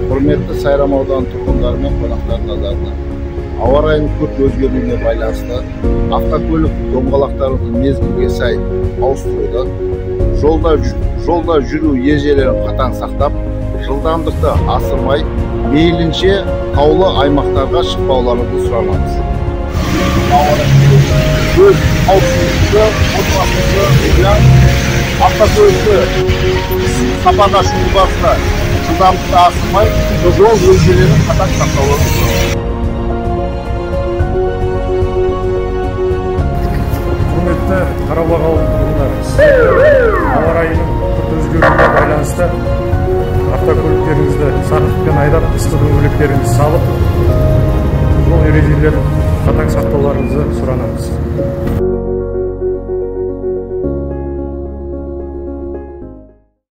Құрметті Сайрам ауданы тұрғындары мен қонақтар назарына. Ауа райының күрт өзгеруіне байланысты автокөлік доңғалақтарын мезгілге сай ауыстыруды, жолда жүру ережелерін қатаң сақтап, жылдамдықты асырмай, мейлінше таулы аймақтарға шықпауларыңызды сұранамыз. Өз қауіпсіздікті, отбасыңызды, автокөлікті сапарға шығу барысында жылдамдықты асырмай, жол ережелерін қатаң сақтауларыңызды сұранамыз. Құрметті Қарабақ ауылының тұрғындары, ауа райының күрт өзгеруіне байланысты автокөліктеріңізді сақтықпен айдап, ыстық дөңгелектеріңізді салып, жол ережелерін қатаң сақтауларыңызды сұранамыз.